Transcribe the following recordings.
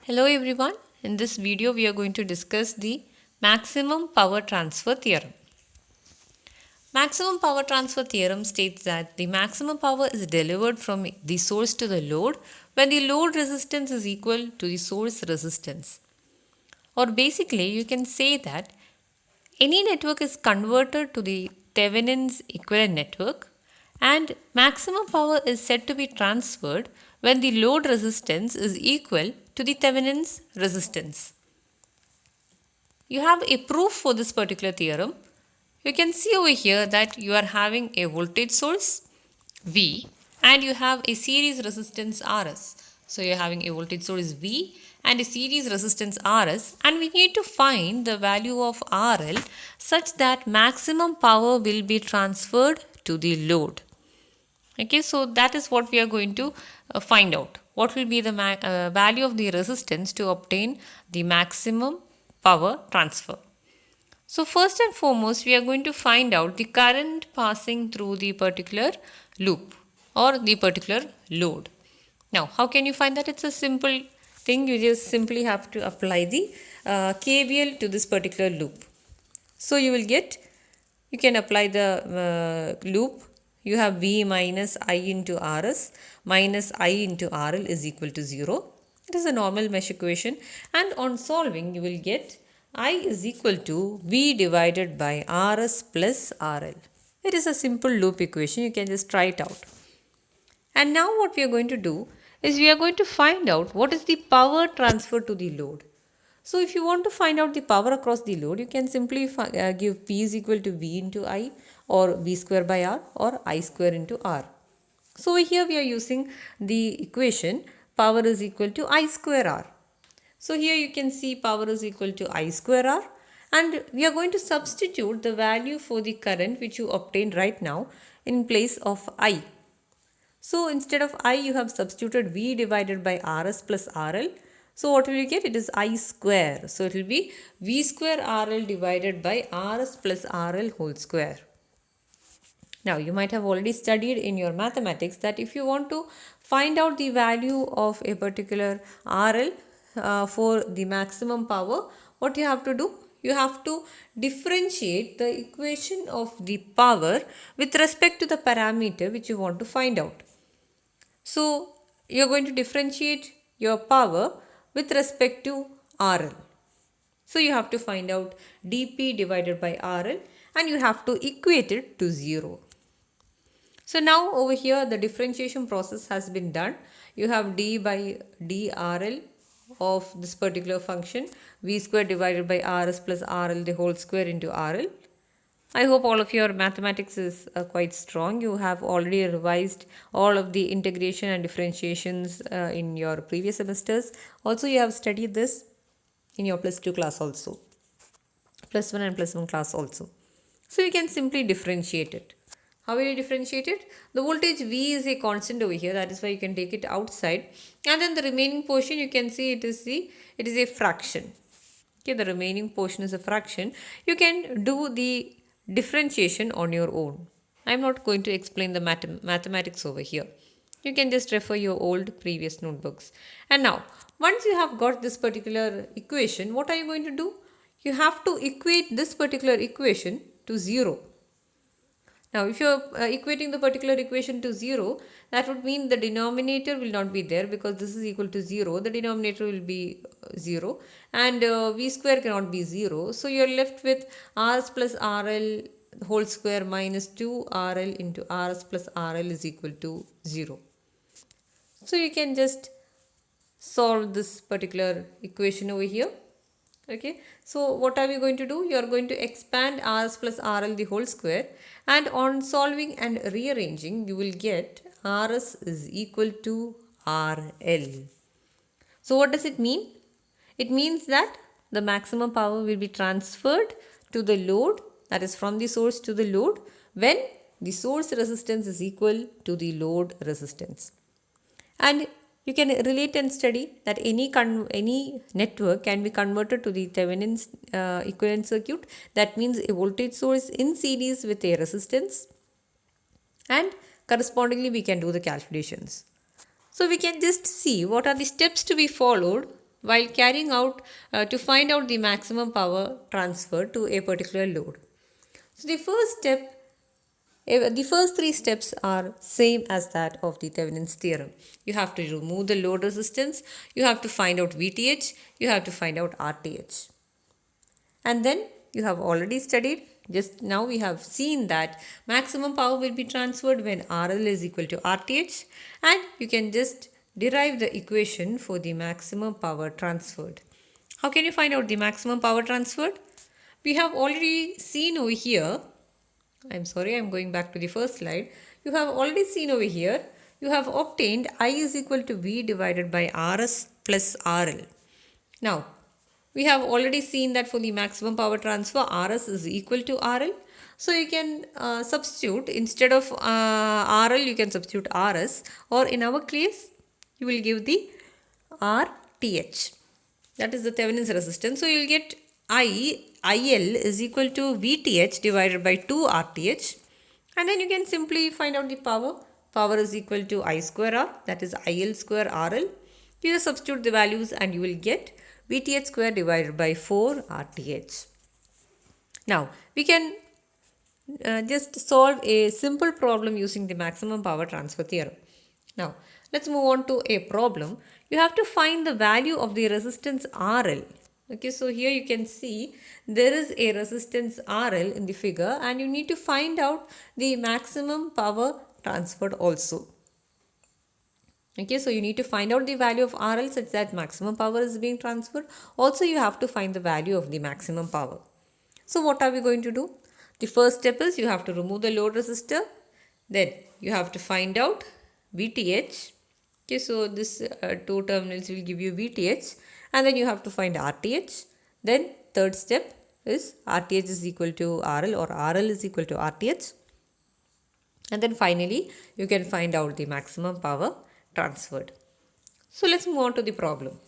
Hello everyone. In this video we are going to discuss the maximum power transfer theorem. Maximum power transfer theorem states that the maximum power is delivered from the source to the load when the load resistance is equal to the source resistance. Or basically you can say that any network is converted to the Thevenin's equivalent network and maximum power is said to be transferred when the load resistance is equal to the Thevenin's resistance. You have a proof for this particular theorem. You can see over here that you are having a voltage source V and you have a series resistance Rs. So you are having a voltage source V and a series resistance Rs, and we need to find the value of RL such that maximum power will be transferred to the load. Okay, so that is what we are going to find out. What will be the value of the resistance to obtain the maximum power transfer? So first and foremost, we are going to find out the current passing through the particular loop or the particular load. Now, how can you find that? It's a simple thing. You just simply have to apply the KVL to this particular loop. So you will get, you can apply the loop. You have V minus I into Rs minus I into RL is equal to 0. It is a normal mesh equation, and on solving you will get I is equal to V divided by Rs plus RL. It is a simple loop equation. You can just try it out. And now what we are going to do is we are going to find out what is the power transfer to the load. So if you want to find out the power across the load, you can simply give P is equal to V into I, or V square by R, or I square into R. So here we are using the equation power is equal to I square R. So here you can see power is equal to I square R, and we are going to substitute the value for the current which you obtained right now in place of I. So instead of I, you have substituted V divided by Rs plus RL. So what will you get? It is I square. So it will be V square RL divided by Rs plus RL whole square. Now you might have already studied in your mathematics that if you want to find out the value of a particular RL for the maximum power, what you have to do? You have to differentiate the equation of the power with respect to the parameter which you want to find out. So you are going to differentiate your power with respect to RL. So you have to find out dP divided by RL, and you have to equate it to 0. So now over here the differentiation process has been done. You have d by dRL of this particular function, V square divided by Rs plus RL the whole square into RL. I hope all of your mathematics is quite strong. You have already revised all of the integration and differentiations in your previous semesters. Also, you have studied this in your plus 2 class also. Plus 1 and plus 1 class also. So, you can simply differentiate it. How will you differentiate it? The voltage V is a constant over here. That is why you can take it outside. And then the remaining portion you can see it is a fraction. Okay, the remaining portion is a fraction. You can do the differentiation on your own. I am not going to explain the mathematics over here. You can just refer your old previous notebooks. And now, once you have got this particular equation, what are you going to do? You have to equate this particular equation to 0. Now, if you are equating the particular equation to 0, that would mean the denominator will not be there because this is equal to 0. The denominator will be 0, and V square cannot be 0. So, you are left with Rs plus RL whole square minus 2 RL into Rs plus RL is equal to 0. So, you can just solve this particular equation over here. Okay, so what are we going to do? You are going to expand Rs plus RL the whole square, and on solving and rearranging you will get Rs is equal to RL. So what does it mean? It means that the maximum power will be transferred to the load, that is from the source to the load, when the source resistance is equal to the load resistance. And you can relate and study that any network can be converted to the Thevenin's equivalent circuit. That means a voltage source in series with a resistance, and correspondingly we can do the calculations. So we can just see what are the steps to be followed while carrying out to find out the maximum power transfer to a particular load. So the first three steps are same as that of the Thevenin's theorem. You have to remove the load resistance, you have to find out VTH, you have to find out RTH. And then you have already studied, just now we have seen that maximum power will be transferred when RL is equal to RTH, and you can just derive the equation for the maximum power transferred. How can you find out the maximum power transferred? We have already seen over here, I'm going back to the first slide. You have already seen over here, you have obtained I is equal to V divided by RS plus RL. Now, we have already seen that for the maximum power transfer, RS is equal to RL. So, you can substitute, instead of RL, you can substitute RS, or in our case, you will give the RTH. That is the Thevenin's resistance. So, you will get IL is equal to VTH divided by 2 RTH. And then you can simply find out the power. Power is equal to I square R, that is IL square RL. You just substitute the values and you will get VTH square divided by 4 RTH. Now, we can just solve a simple problem using the maximum power transfer theorem. Now, let's move on to a problem. You have to find the value of the resistance RL. Okay, so here you can see there is a resistance RL in the figure, and you need to find out the maximum power transferred also. Okay, so you need to find out the value of RL such that maximum power is being transferred. Also, you have to find the value of the maximum power. So, what are we going to do? The first step is you have to remove the load resistor. Then you have to find out VTH. Okay, so this two terminals will give you VTH, and then you have to find RTH. Then third step is RTH is equal to RL, or RL is equal to RTH. And then finally, you can find out the maximum power transferred. So let's move on to the problem.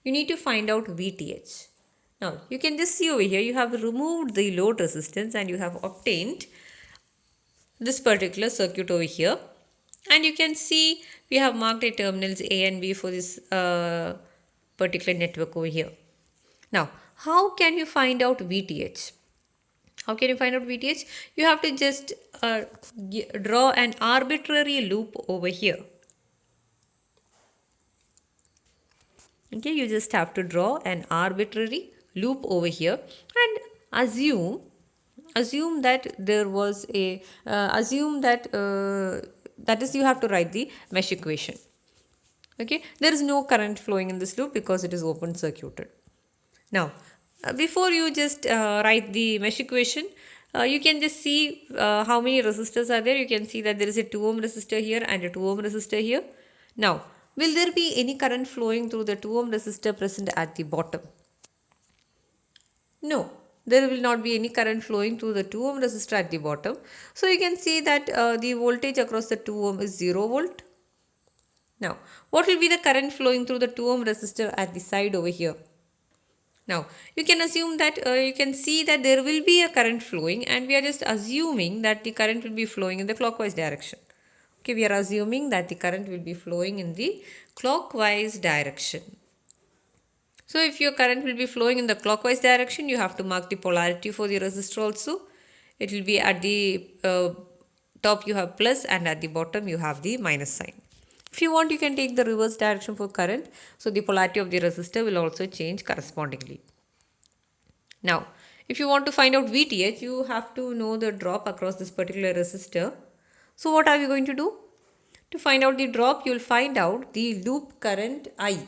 You need to find out VTH. Now, you can just see over here, you have removed the load resistance and you have obtained this particular circuit over here. And you can see we have marked a terminals A and B for this particular network over here. Now, how can you find out VTH? How can you find out VTH? You have to just draw an arbitrary loop over here. Okay, you just have to draw an arbitrary loop over here and assume that there was a that is, you have to write the mesh equation. Okay, there is no current flowing in this loop because it is open circuited. Now, before you just write the mesh equation, you can just see how many resistors are there. You can see that there is a 2 ohm resistor here and a 2 ohm resistor here. Now, will there be any current flowing through the 2 ohm resistor present at the bottom? No, there will not be any current flowing through the 2 ohm resistor at the bottom. So, you can see that the voltage across the 2 ohm is 0 volt. Now, what will be the current flowing through the 2 ohm resistor at the side over here? Now, you can assume that you can see that there will be a current flowing, and we are just assuming that the current will be flowing in the clockwise direction. Okay, we are assuming that the current will be flowing in the clockwise direction. So, if your current will be flowing in the clockwise direction, you have to mark the polarity for the resistor also. It will be at the top you have plus, and at the bottom you have the minus sign. If you want, you can take the reverse direction for current. So, the polarity of the resistor will also change correspondingly. Now, if you want to find out VTH, you have to know the drop across this particular resistor. So, what are we going to do? To find out the drop, you will find out the loop current I.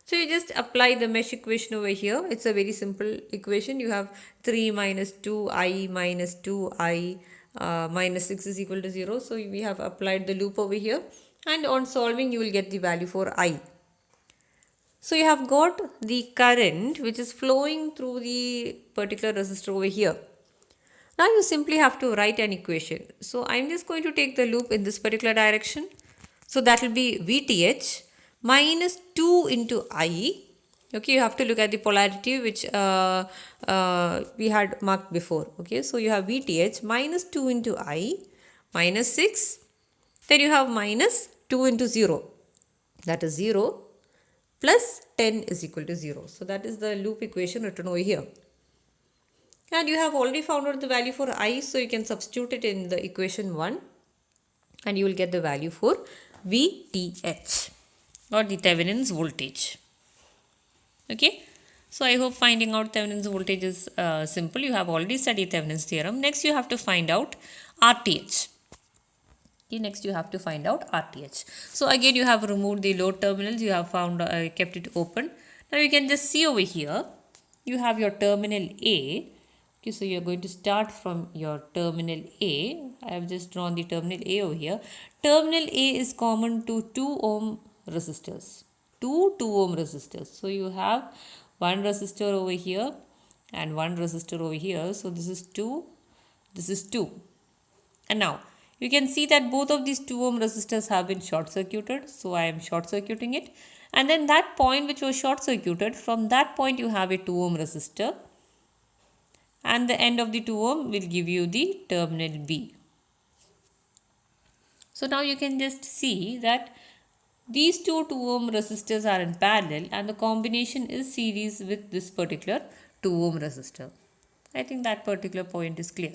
So, you just apply the mesh equation over here. It's a very simple equation. You have 3 minus 2I minus 2I minus 6 is equal to 0. So, we have applied the loop over here. And on solving, you will get the value for I. So, you have got the current which is flowing through the particular resistor over here. Now, you simply have to write an equation. So, I am just going to take the loop in this particular direction. So, that will be VTH minus 2 into I. Okay, you have to look at the polarity which we had marked before. Okay, so you have VTH minus 2 into I minus 6. Then you have minus 2 into 0, that is 0, plus 10 is equal to 0. So that is the loop equation written over here. And you have already found out the value for I, so you can substitute it in the equation 1 and you will get the value for VTH or the Thevenin's voltage. Okay, so I hope finding out Thevenin's voltage is simple. You have already studied Thevenin's theorem. Next you have to find out RTH. Okay, next you have to find out RTH. So again you have removed the load terminals, you have found kept it open. Now you can just see over here, you have your terminal A. Okay, so you are going to start from your terminal A. I have just drawn the terminal A over here. Terminal A is common to 2 ohm resistors. Two 2 ohm resistors. So you have one resistor over here and one resistor over here. So this is 2, this is 2. And now you can see that both of these 2 ohm resistors have been short circuited. So I am short circuiting it. And then that point which was short circuited, from that point you have a 2 ohm resistor. And the end of the 2 ohm will give you the terminal B. So now you can just see that these two 2 ohm resistors are in parallel and the combination is series with this particular 2 ohm resistor. I think that particular point is clear.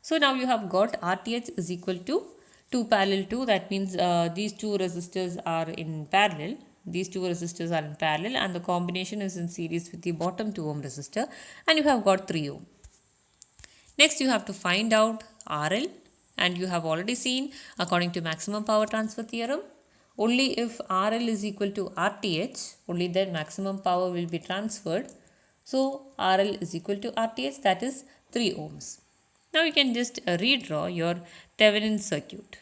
So now you have got RTH is equal to 2 parallel 2. That means these two resistors are in parallel. These two resistors are in parallel and the combination is in series with the bottom 2 ohm resistor, and you have got 3 ohm. Next you have to find out RL, and you have already seen according to maximum power transfer theorem, only if RL is equal to RTH, only then maximum power will be transferred. So RL is equal to RTH, that is 3 ohms. Now you can just redraw your Thevenin circuit.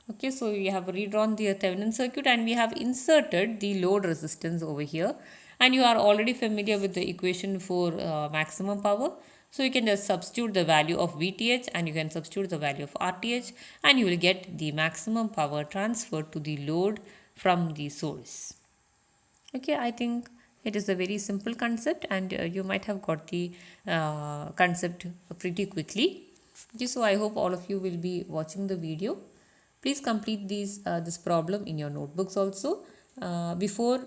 Okay, so we have redrawn the Thevenin circuit and we have inserted the load resistance over here, and you are already familiar with the equation for maximum power. So you can just substitute the value of VTH and you can substitute the value of RTH and you will get the maximum power transferred to the load from the source. Okay, I think it is a very simple concept and you might have got the concept pretty quickly. Okay, so I hope all of you will be watching the video. Please complete this problem in your notebooks also. Before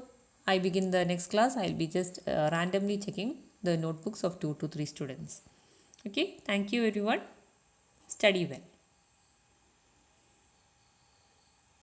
I begin the next class, I will be just randomly checking the notebooks of 2 to 3 students. Okay, thank you everyone. Study well.